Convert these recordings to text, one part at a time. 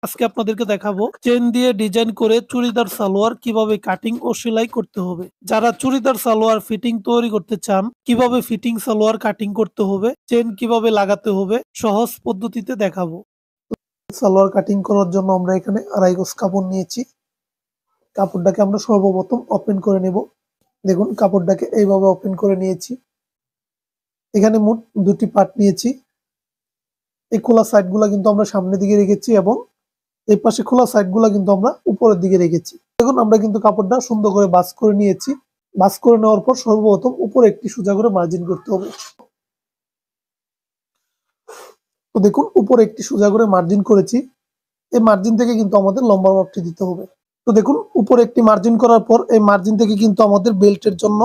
আজকে আপনাদেরকে দেখাবো চেন দিয়ে ডিজাইন করে চুড়িদার সালোয়ার কিভাবে কাটিং ও সেলাই করতে হবে। যারা চুড়িদার সালোয়ার ফিটিং তৈরি করতে চান, কিভাবে ফিটিং সালোয়ার কাটিং করতে হবে, চেন কিভাবে লাগাতে হবে, সহজ পদ্ধতিতে দেখাবো। সালোয়ার কাটিং করার জন্য আমরা এখানে 2.5 গজ কাপড় নিয়েছি। কাপড়টাকে আমরা সর্বপ্রথম ওপেন করে নেব। দেখুন কাপড়টাকে এইভাবে ওপেন করে নিয়েছি। এখানে মোট 2টি পার্ট নিয়েছি। এই খোলা সাইডগুলো কিন্তু আমরা সামনের দিকে রেখেছি এবং এই পাশে খোলা সাইডগুলো কিন্তু আমরা উপরের দিকে রেখেছি। দেখুন আমরা কিন্তু কাপড়টা সুন্দর করে ভাঁজ করে নিয়েছি। ভাঁজ করে নেওয়ার পর সর্বপ্রথম উপরে একটি সোজা করে মার্জিন করতে হবে। তো দেখুন উপরে একটি সোজা করে মার্জিন করেছি। এই মার্জিন থেকে কিন্তু আমাদের লম্বা মাপটি দিতে হবে। তো দেখুন উপরে একটি মার্জিন করার পর এই মার্জিন থেকে কিন্তু আমাদের বেল্টের জন্য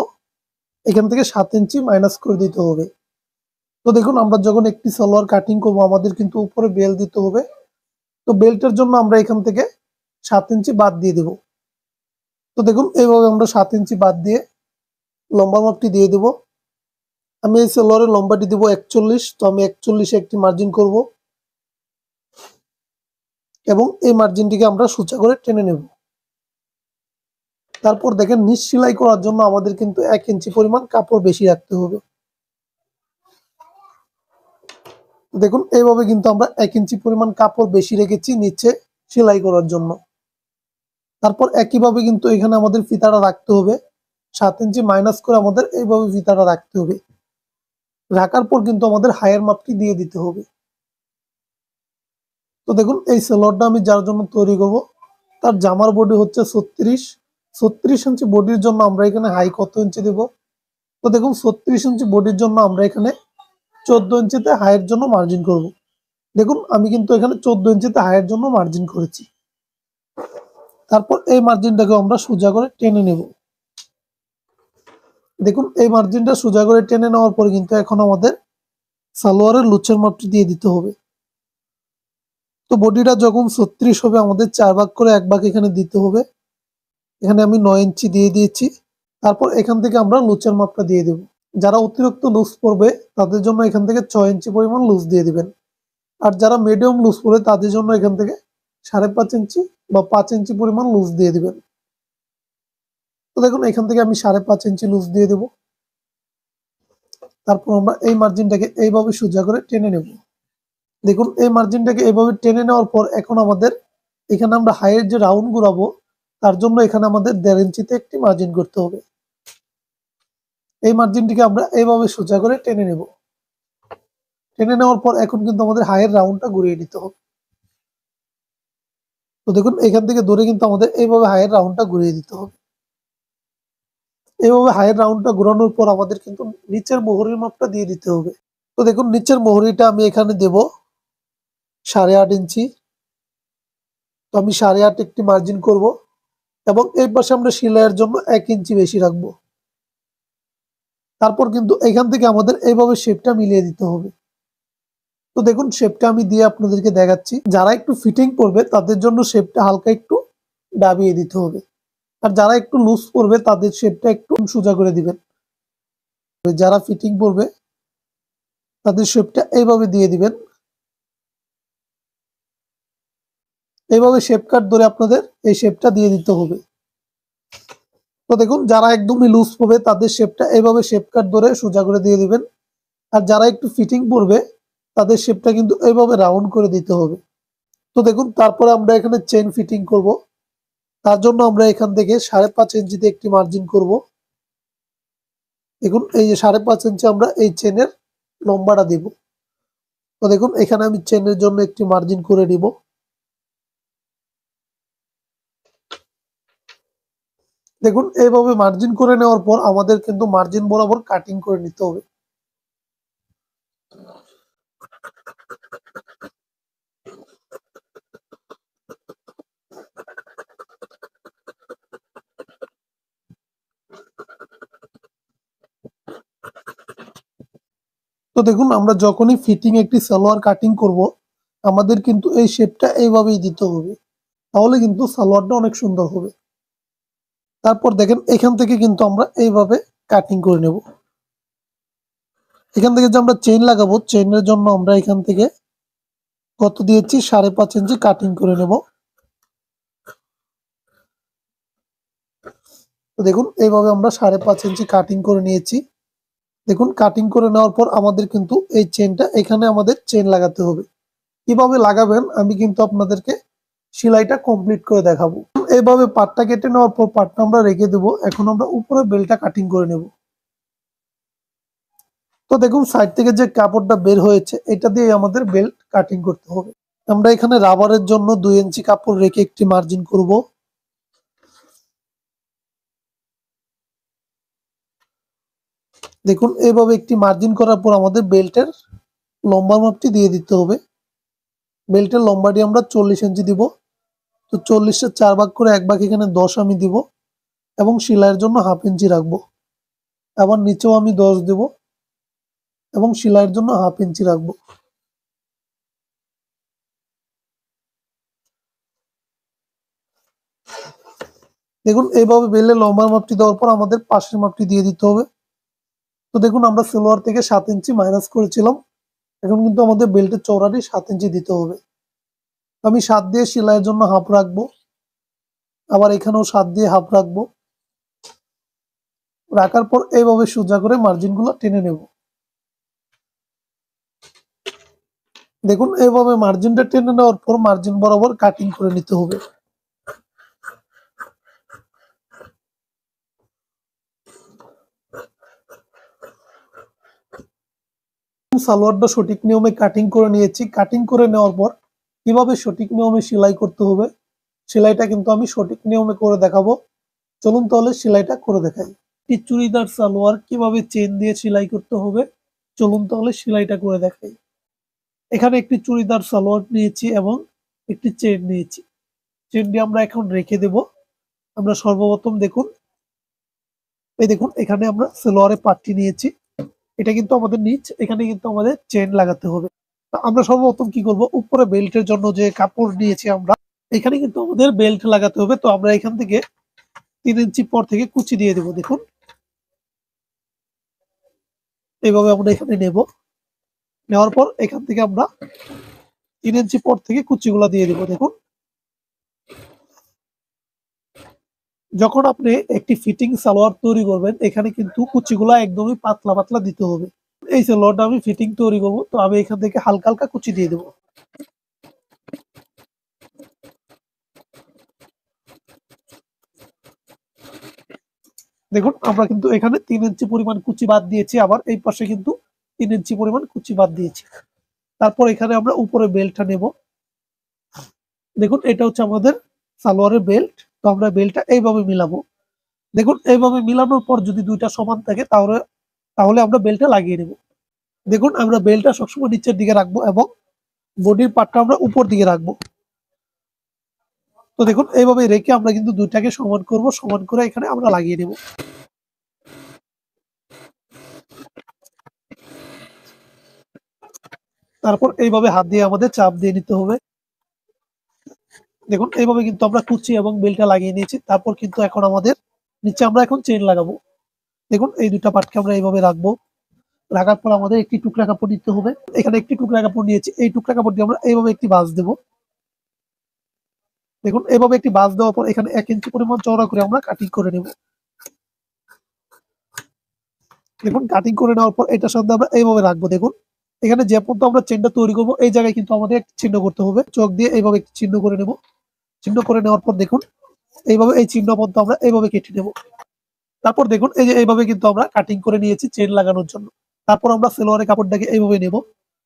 এখান থেকে 7 ইঞ্চি মাইনাস করে দিতে হবে। তো দেখুন আমরা যখন একটি সালোয়ার কাটিং করব আমাদের কিন্তু উপরে বেল্ট দিতে হবে। তো বেল্টের জন্য আমরা এখান থেকে 7 ইঞ্চি বাদ দিয়ে দেব। তো দেখুন এইভাবে আমরা 7 ইঞ্চি বাদ দিয়ে লম্বা মাপটি দিয়ে দেব। আমি এই সালোয়ারের লম্বাটি দেব 41। তো আমি 41 এ একটি মার্জিন করব এবং এই মার্জিনটিকে আমরা সোজা করে টেনে নেব। তারপর দেখেন নিচ সেলাই করার জন্য আমাদের কিন্তু 1 ইঞ্চি পরিমাণ কাপড় বেশি রাখতে হবে। দেখুন এইভাবে কিন্তু আমরা 1 ইঞ্চি পরিমাণ কাপড় বেশি রেখেছি নিচে সেলাই করার জন্য। তারপর একইভাবে কিন্তু এখানে আমাদের ফিতাটা রাখতে হবে। 7 ইঞ্চি মাইনাস করে আমাদের এইভাবে ফিতাটা রাখতে হবে। রাখার পর কিন্তু আমাদের হায়ার মাপটি দিয়ে দিতে হবে। তো দেখুন এই সালোয়ারটা আমি যার জন্য তৈরি করব তার জামার বডি হচ্ছে 36 ইঞ্চি বডির জন্য আমরা এখানে হাই কত ইঞ্চি দেব। তো দেখুন 36 ইঞ্চি বডির জন্য আমরা এখানে 14 ইঞ্চিতে হাইয়ের জন্য মার্জিন করব। দেখুন আমি কিন্তু এখানে 14 ইঞ্চিতে হাইয়ের জন্য মার্জিন করেছি। তারপর এই মার্জিনটাকে আমরা সোজা করে টেনে নেব। দেখুন এই মার্জিনটা সোজা করে টেনে নেওয়ার পর কিন্তু এখন আমাদের সালোয়ারের লুচের মাপটি দিয়ে দিতে হবে। তো বডিটা যখন 36 হবে আমাদের 4 ভাগ করে 1 ভাগ এখানে দিতে হবে। এখানে আমি 9 ইঞ্চি দিয়ে দিয়েছি। তারপর এখান থেকে আমরা লুচের মাপটা দিয়ে দেব। যারা অতিরিক্ত লুজ পড়বে তাদের জন্য এখান থেকে 6 ইঞ্চি পরিমাণ লুজ দিয়ে দিবেন। আর যারা মিডিয়াম লুজ পড়ে তাদের জন্য এখান থেকে 5.5 ইঞ্চি বা 5 ইঞ্চি পরিমাণ লুজ দিয়ে দিবেন। তো দেখুন এখান থেকে আমি 5.5 ইঞ্চি লুজ দিয়ে দেব। তারপর আমরা এই মার্জিনটাকে এইভাবে সোজা করে টেনে নেব। দেখুন এই মার্জিনটাকে এইভাবে টেনে নেওয়ার পর এখন আমাদের এখানে আমরা হাইয়ের যে রাউন্ড ঘুরাবো তার জন্য এখানে আমাদের 1.5 ইঞ্চিতে একটি মার্জিন করতে হবে। এই মার্জিনটিকে আমরা এইভাবে সোজা করে টেনে নেব। টেনে নেওয়ার পর এখন কিন্তু আমাদের হাইয়ের রাউন্ডটা ঘুরিয়ে নিতে হবে। তো দেখুন এখান থেকে ধরে কিন্তু আমাদের এইভাবে হাইয়ের রাউন্ডটা ঘুরিয়ে দিতে হবে। এইভাবে হাইয়ের রাউন্ডটা ঘোরানোর পর আমাদের কিন্তু নিচের মোহরির মাপটা দিয়ে দিতে হবে। তো দেখুন নিচের মোহরিটা আমি এখানে দেব 8.5 ইঞ্চি। তো আমি 8.5 একটি মার্জিন করব এবং এই পাশে আমরা সেলাইয়ের জন্য 1 ইঞ্চি বেশি রাখবো। তারপর কিন্তু এখান থেকে আমাদের এইভাবে শেপটা মিলিয়ে দিতে হবে। তো দেখুন শেপটা আমি দিয়ে আপনাদেরকে দেখাচ্ছি। যারা একটু ফিটিং করবে তাদের জন্য শেপটা হালকা একটু দাবিয়ে দিতে হবে। আর যারা একটু লুজ করবে তাদের শেপটা একটু সোজা করে দিবেন। যারা ফিটিং করবে তাদের শেপটা এইভাবে দিয়ে দিবেন। এইভাবে শেপ কাট ধরে আপনাদের এই শেপটা দিয়ে দিতে হবে। তো দেখুন যারা একদমই লুজ পড়বে তাদের শেপটা এইভাবে শেপ কাট ধরে সোজা করে দিয়ে দিবেন। আর যারা একটু ফিটিং পড়বে তাদের শেপটা কিন্তু এইভাবে রাউন্ড করে দিতে হবে। তো দেখুন তারপরে আমরা এখানে চেন ফিটিং করব। তার জন্য আমরা এখান থেকে 5.5 ইঞ্চিতে একটি মার্জিন করব। দেখুন এই যে 5.5 ইঞ্চি আমরা এই চেনের লম্বাটা দিব। তো দেখুন এখানে আমি চেনের জন্য একটি মার্জিন করে নিব। দেখুন এইভাবে মার্জিন করে নেওয়ার পর আমাদের কিন্তু মার্জিন বরাবর কাটিং করে নিতে হবে। তো দেখুন আমরা যখনই ফিটিং একটি সালোয়ার কাটিং করব আমাদের কিন্তু এই শেপটা এইভাবেই দিতে হবে। তাহলে কিন্তু সালোয়ারটা অনেক সুন্দর হবে। তারপর দেখেন এখান থেকে কিন্তু আমরা এইভাবে কাটিং করে নেব। এখান থেকে যে আমরা চেইন লাগাবো চেইনের জন্য আমরা এখান থেকে কত দিয়েছি 5.5 ইঞ্চি কাটিং করে নেব। তো দেখুন এইভাবে আমরা 5.5 ইঞ্চি কাটিং করে নিয়েছি। দেখুন কাটিং করে নেওয়ার পর আমাদের কিন্তু এই চেনটা এখানে আমাদের চেন লাগাতে হবে। কিভাবে লাগাবেন আমি কিন্তু আপনাদেরকে সেলাইটা কমপ্লিট করে দেখাবো। এইভাবে পাটটা কেটে নেওয়ার পর পাটটা আমরা রেখে দেবো। এখন আমরা উপরে বেলটা কাটিং করে নেব। তো দেখুন সাইড থেকে যে কাপড়টা বের হয়েছে এটা দিয়ে আমাদের বেল্ট কাটিং করতে হবে। আমরা এখানে রাবারের জন্য 2 ইঞ্চি কাপড় রেখে একটি মার্জিন করব। দেখুন এইভাবে একটি মার্জিন করার পর আমাদের বেল্টের লম্বা মাপটি দিয়ে দিতে হবে। বেল্টের লম্বাটি আমরা 40 ইঞ্চি দিব। তো 40-এর 4 ভাগ করে 1 ভাগ এখানে 10 আমি দিব এবং সেলাইয়ের জন্য 1/2 ইঞ্চি রাখবো। আবার নিচেও আমি 10 দেব এবং সেলাইয়ের জন্য 1/2 ইঞ্চি রাখবো। দেখুন এইভাবে বেলের লম্বার মাপটি দেওয়ার পর আমাদের পাশের মাপটি দিয়ে দিতে হবে। তো দেখুন আমরা সালোয়ার থেকে 7 ইঞ্চি মাইনাস করেছিলাম। এখন কিন্তু আমাদের বেল্টের চওড়াটি 7 ইঞ্চি দিতে হবে। আমি 7 দিয়ে সেলাইয়ের জন্য 1/2 রাখবো। আবার এখানেও 7 দিয়ে 1/2 রাখবো। রাখার পর এইভাবে সোজা করে মার্জিনগুলো টেনে নেব। দেখুন এইভাবে মার্জিনটা টেনে নেওয়ার পর মার্জিন বরাবর কাটিং করে নিতে হবে। সালোয়ারটা সঠিক নিয়মে কাটিং করে নিয়েছি। কাটিং করে নেওয়ার পর কিভাবে সঠিক নিয়মে সেলাই করতে হবে সেলাইটা কিন্তু আমি সঠিক নিয়মে করে দেখাবো। চলুন তাহলে সেলাইটা করে দেখাই। একটি চুড়িদার সালোয়ার কিভাবে চেন দিয়ে সেলাই করতে হবে চলুন তাহলে সেলাইটা করে দেখাই। এখানে একটি চুড়িদার সালোয়ার নিয়েছি এবং একটি চেন নিয়েছি। চেনটি আমরা এখন রেখে দেব। আমরা সর্বপ্রথম দেখুন এই দেখুন এখানে আমরা সালোয়ারের পাটটি নিয়েছি। এটা কিন্তু আমাদের নিচ, এখানে কিন্তু আমাদের চেন লাগাতে হবে। আমরা সর্বপ্রথম কি করব, উপরে বেল্টের জন্য যে কাপড় নিয়েছি আমরা এখানে কিন্তু আমাদের বেল্ট লাগাতে হবে। তো আমরা এখান থেকে 3 ইঞ্চি পর থেকে কুচি দিয়ে দেব। দেখুন এইভাবে আমরা এখানে নেব। নেওয়ার পর এখান থেকে আমরা 3 ইঞ্চি পর থেকে কুচিগুলা দিয়ে দেব। দেখুন যখন আপনি একটি ফিটিং সালোয়ার তৈরি করবেন এখানে কিন্তু কুচিগুলা একদমই পাতলা পাতলা দিতে হবে। এই সালোয়ারটা আমি ফিটিং তৈরি করব, তো আমি এখান থেকে হালকা হালকা কুচি দিয়ে দেব। দেখুন আমরা কিন্তু এখানে 3 ইঞ্চি পরিমাণ কুচি বাদ দিয়েছি, আবার এই পাশে কিন্তু 3 ইঞ্চি পরিমাণ কুচি বাদ দিয়েছি। তারপর এখানে আমরা উপরে বেল্টটা নেব। দেখুন এটা হচ্ছে আমাদের সালোয়ারের বেল্ট। তো আমরা বেল্টটা এইভাবে মিলাবো। দেখুন এইভাবে মিলানোর পর যদি দুইটা সমান থাকে তাহলে তাহলে আমরা বেল্টটা লাগিয়ে নেব। দেখুন আমরা বেল্টটা সবসময় নিচের দিকে রাখবো এবং বডির পার্টটা আমরা উপর দিকে রাখবো। তো দেখুন এইভাবে রেখে আমরা কিন্তু দুইটাকে সমান করব, সমান করে এখানে আমরা লাগিয়ে নেব। তারপর এইভাবে হাত দিয়ে আমাদের চাপ দিয়ে নিতে হবে। দেখুন এইভাবে কিন্তু আমরা কুচি এবং বেল্টটা লাগিয়ে নিয়েছি। তারপর কিন্তু এখন আমাদের নিচে আমরা এখন চেন লাগাবো। দেখুন এই দুটা পার্টকে আমরা এইভাবে রাখবো। রাখার পর আমাদের একটি টুকরা কাপড় নিতে হবে। এখানে একটি টুকরা কাপড় নিয়েছি। এই টুকরা কাপড় দিয়ে আমরা এইভাবে একটি ভাঁজ দেব। দেখুন এভাবে একটি ভাঁজ দেওয়ার পর এখানে 1 ইঞ্চি পরিমাণ চওড়া করে আমরা কাটিং করে নেব। দেখুন কাটিং করে নেওয়ার পর এটার সাথে আমরা এইভাবে রাখবো। দেখুন এখানে যে পর্যন্ত আমরা চেনটা তৈরি করবো এই জায়গায় কিন্তু আমাদের একটি চিহ্ন করতে হবে। চক দিয়ে এইভাবে একটি চিহ্ন করে নেব। চিহ্ন করে নেওয়ার পর দেখুন এইভাবে এই চিহ্ন পর্যন্ত আমরা এইভাবে কেটে নেব। তারপর দেখুন এই যে এইভাবে কিন্তু আমরা কাটিং করে নিয়েছি চেন লাগানোর জন্য। তারপর আমরা সেলোয়ারের কাপড়টাকে এইভাবে নেব।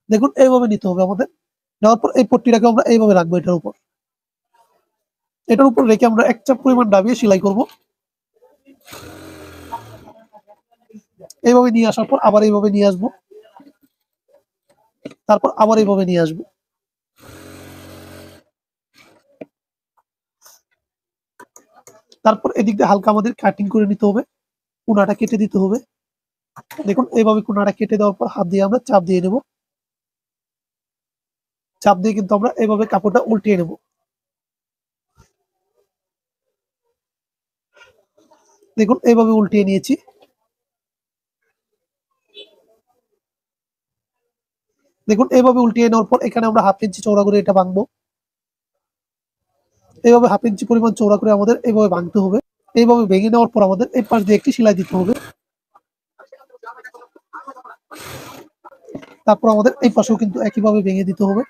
দেখুন এইভাবে নিতে হবে আমাদের। নেওয়ার পর এই পট্টিটাকে আমরা এইভাবে রাখবো এটার উপর। এটার উপর রেখে আমরা 1 চাপ পরিমাণ দাবিয়ে সেলাই করব। এইভাবে নিয়ে আসার পর আবার এইভাবে নিয়ে আসবো। তারপর আবার এইভাবে নিয়ে আসবো। তারপর এদিক দিয়ে হালকা আমাদের কাটিং করে নিতে হবে। কোনাটা কেটে দিতে হবে। দেখুন এইভাবে কোনাটা কেটে দেওয়ার পর হাত দিয়ে আমরা চাপ দিয়ে নেব। চাপ দিয়ে কিন্তু আমরা এইভাবে কাপড়টা উল্টিয়ে নেব। দেখুন এইভাবে উল্টিয়ে নিয়েছি। দেখুন এইভাবে উল্টিয়ে নেওয়ার পর এখানে আমরা 1/2 ইঞ্চি চওড়া করে এটা ভাঙবো। এইভাবে 1/2 ইঞ্চি পরিমাণ চওড়া করে আমাদের এইভাবে ভাঙতে হবে। এইভাবে ভেঙে নেওয়ার পর আমাদের এই পাশ দিয়ে একটি সেলাই দিতে হবে। তারপর আমাদের এই পাশেও কিন্তু একইভাবে ভেঙে দিতে হবে।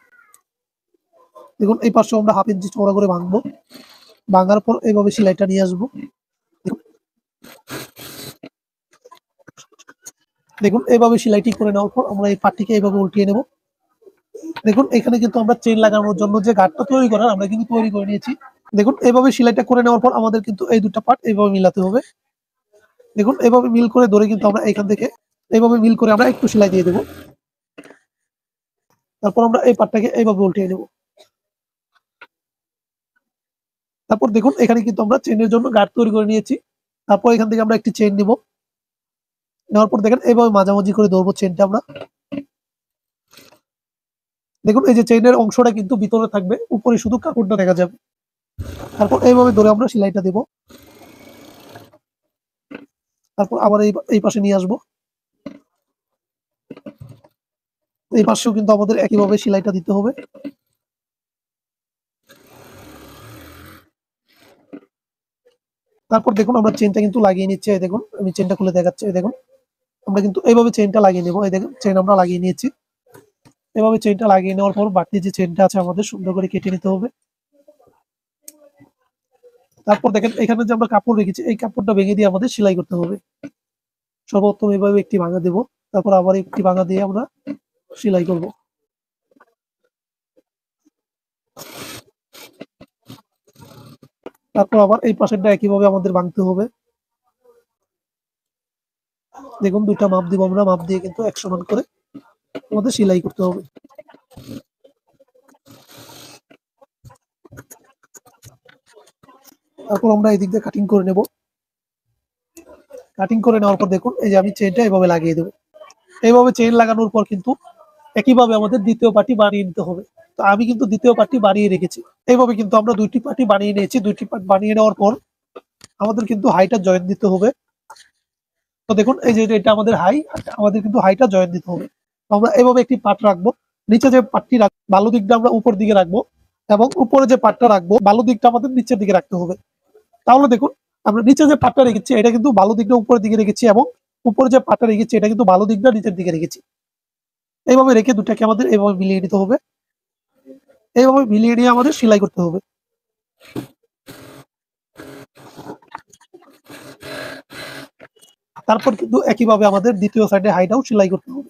দেখুন এই পাশেও আমরা 1/2 ইঞ্চি চওড়া করে ভাঙবো। ভাঙার পর এইভাবে সেলাইটা নিয়ে আসবো। দেখুন এইভাবে সেলাইটি করে নেওয়ার পর আমরা এই পাটটিকে এইভাবে উল্টিয়ে নেব। দেখুন এখানে কিন্তু আমরা চেন লাগানোর জন্য যে গাঁটটা তৈরি করার আমরা কিন্তু তৈরি করে নিয়েছি। দেখুন এভাবে সেলাইটা করে নেওয়ার পর আমাদের কিন্তু এই দুটো পার্ট এইভাবে মিলাতে হবে। দেখুন এভাবে মিল করে ধরে কিন্তু আমরা এখান থেকে এইভাবে মিল করে আমরা একটু সেলাই দিয়ে দেবো। তারপর আমরা এই পার্টটাকে এইভাবে উল্টিয়ে নেব। তারপর দেখুন এখানে কিন্তু আমরা চেনের জন্য গাঁট তৈরি করে নিয়েছি। তারপর এখান থেকে আমরা একটি চেন নেব। নেওয়ার পর দেখেন এইভাবে মাঝামাঝি করে ধরবো চেনটা আমরা। দেখুন এই যে চেনের অংশটা কিন্তু ভিতরে থাকবে, উপরে শুধু কাপড়টা দেখা যাবে। তারপর এইভাবে ধরে আমরা সেলাইটা দেব। তারপর আবার এই পাশে নিয়ে আসবো। এই পাশেও কিন্তু আমাদের একইভাবে সেলাইটা দিতে হবে। তারপর দেখুন আমরা চেনটা কিন্তু লাগিয়ে নিচ্ছি। এই দেখুন আমি চেনটা খুলে দেখাচ্ছি। এই দেখুন আমরা কিন্তু এইভাবে চেনটা লাগিয়ে নেব। এই দেখুন চেন আমরা লাগিয়ে নিয়েছি। এভাবে চেনটা লাগিয়ে নেওয়ার পর বাড়তি যে চেনটা আছে আমাদের সুন্দর করে কেটে নিতে হবে। তারপর দেখেন এখানে যে আমরা কাপড় রেখেছি এই কাপড়টা ভেঙে দিয়ে আমাদের সেলাই করতে হবে। সর্বপ্রথম এভাবে একটি ভাঙা দেব। তারপর আবার একটি ভাঙা দিয়ে আমরা সেলাই করব। তারপর আবার এই পাশেরটা একইভাবে আমাদের ভাঙতে হবে। দেখুন দুইটা মাপ দিব আমরা, মাপ দিয়ে কিন্তু এক সমান করে আমাদের সেলাই করতে হবে। তারপর আমরা এই দিক দিয়ে কাটিং করে নেব। কাটিং করে নেওয়ার পর দেখুন এই যে আমি চেনটা এভাবে লাগিয়ে দেবো। এইভাবে চেন লাগানোর পর কিন্তু একইভাবে আমাদের দ্বিতীয় পার্টি বানিয়ে নিতে হবে। তো আমি কিন্তু দ্বিতীয় পার্টি বানিয়ে রেখেছি। এইভাবে কিন্তু আমরা দুইটি পার্টি বানিয়ে নিয়েছি। দুইটি পার্ট বানিয়ে নেওয়ার পর আমাদের কিন্তু হাইটা জয়েন দিতে হবে। তো দেখুন এই যে এটা আমাদের হাই, আমাদের কিন্তু হাইটা জয়েন দিতে হবে। আমরা এভাবে একটি পার্ট রাখবো। নিচে যে পার্টটি রাখবো ভালো দিকটা আমরা উপর দিকে রাখবো এবং উপরে যে পার্টটা রাখবো ভালো দিকটা আমাদের নিচের দিকে রাখতে হবে। তাহলে দেখুন আমরা নিচে যে পার্টটা রেখেছি এটা কিন্তু ভালো দিকটা উপরের দিকে রেখেছি এবং উপরে যে পার্টটা রেখেছি এটা কিন্তু ভালো দিকটা নিচের দিকে রেখেছি। এইভাবে রেখে দুটাকে আমাদের এইভাবে মিলিয়ে নিতে হবে। এইভাবে মিলিয়ে নিয়ে আমাদের সেলাই করতে হবে। তারপর কিন্তু একইভাবে আমাদের দ্বিতীয় সাইডে হাইটাও সেলাই করতে হবে।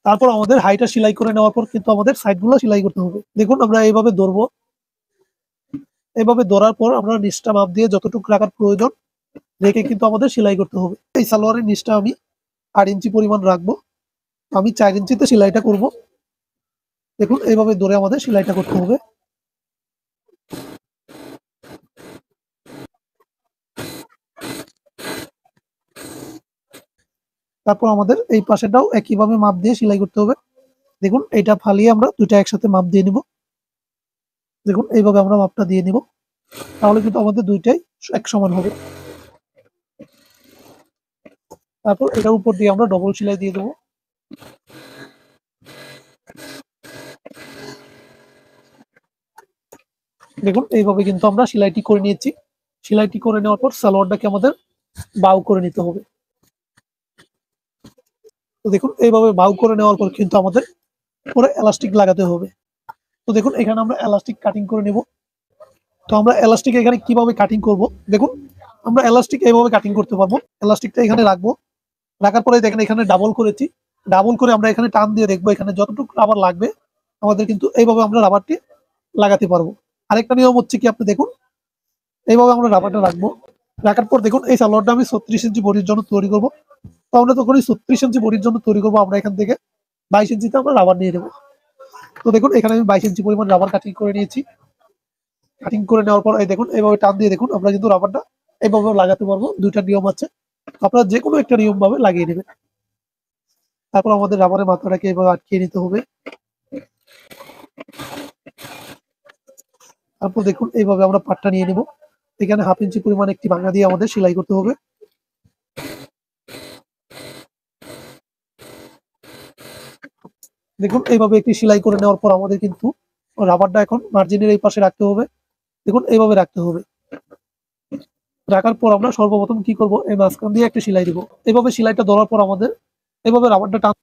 তারপর আমাদের হাইটা সেলাই করে নেওয়ার পর কিন্তু আমাদের সাইডগুলো সেলাই করতে হবে। দেখুন আমরা এইভাবে ধরবো। এইভাবে ধরার পর আমরা নিচটা মাপ দিয়ে যতটুকু রাখার প্রয়োজন রেখে কিন্তু আমাদের সেলাই করতে হবে। এই সালোয়ারের নিচটা আমি 8 ইঞ্চি পরিমাণ রাখবো। আমি 4 ইঞ্চিতে সেলাইটা করব। দেখুন এইভাবে ধরে আমাদের সেলাইটা করতে হবে। তারপর আমাদের এই পাশেটাও একইভাবে মাপ দিয়ে সেলাই করতে হবে। দেখুন এটা ফালিয়ে আমরা দুইটা একসাথে মাপ দিয়ে নিব। দেখুন এইভাবে আমরা মাপটা দিয়ে নিব। তাহলে কিন্তু আমাদের দুইটাই এক সমান হবে। তারপর এটার উপর দিয়ে আমরা ডবল সেলাই দিয়ে দেবো। দেখুন এইভাবে কিন্তু আমরা সেলাইটি করে নিয়েছি। সেলাইটি করে নেওয়ার পর সালোয়ারটাকে আমাদের বাউ করে নিতে হবে। তো দেখুন এইভাবে বাউ করে নেওয়ার পর কিন্তু আমাদের পরে এলাস্টিক লাগাতে হবে। তো দেখুন এখানে আমরা এলাস্টিক কাটিং করে নেব। তো আমরা এলাস্টিক এখানে কিভাবে কাটিং করব দেখুন আমরা এলাস্টিক এইভাবে কাটিং করতে পারবো। এলাস্টিকটা এখানে রাখবো। রাখার পরে দেখেন এখানে ডাবল করেছি। ডাবল করে আমরা এখানে টান দিয়ে দেখবো এখানে যতটুকু রাবার লাগবে আমাদের কিন্তু এইভাবে আমরা রাবারটি লাগাতে পারবো। আরেকটা নিয়ম হচ্ছে কি আপনি দেখুন এইভাবে আমরা রাবারটা রাখবো। রাখার পর দেখুন এই সালোয়ারটা আমি 36 ইঞ্চি বডির জন্য তৈরি করবো। তো আমরা তখন 36 ইঞ্চি বডির জন্য তৈরি করবো আমরা এখান থেকে 22 ইঞ্চিতে আমরা রাবার নিয়ে নেবো। তো দেখুন এখানে আমি 22 ইঞ্চি পরিমাণ রাবার কাটিং করে নিয়েছি। কাটিং করে নেওয়ার পর এই দেখুন এইভাবে টান দিয়ে দেখুন আমরা কিন্তু রাবারটা এইভাবে লাগাতে পারবো। দুইটা নিয়ম আছে, আপনারা যে কোনো একটা নিয়ম ভাবে লাগিয়ে নেবেন। তারপর আমাদের রাবারের মাথাটাকে এভাবে আটকিয়ে নিতে হবে। তারপর দেখুন এইভাবে আমরা পাটটা নিয়ে নেব। এখানে 1/2 ইঞ্চি পরিমাণ একটি ভাঙা দিয়ে আমাদের সেলাই করতে হবে। দেখুন এইভাবে একটি সেলাই করে নেওয়ার পর আমাদের কিন্তু রাবারটা এখন মার্জিনের এই পাশে রাখতে হবে। দেখুন এইভাবে রাখতে হবে। রাখার পর আমরা সর্বপ্রথম কি করব, এই মাঝখান দিয়ে একটা সেলাই দিব। এভাবে সেলাইটা দেওয়ার পর আমাদের এভাবে রাবারটা টান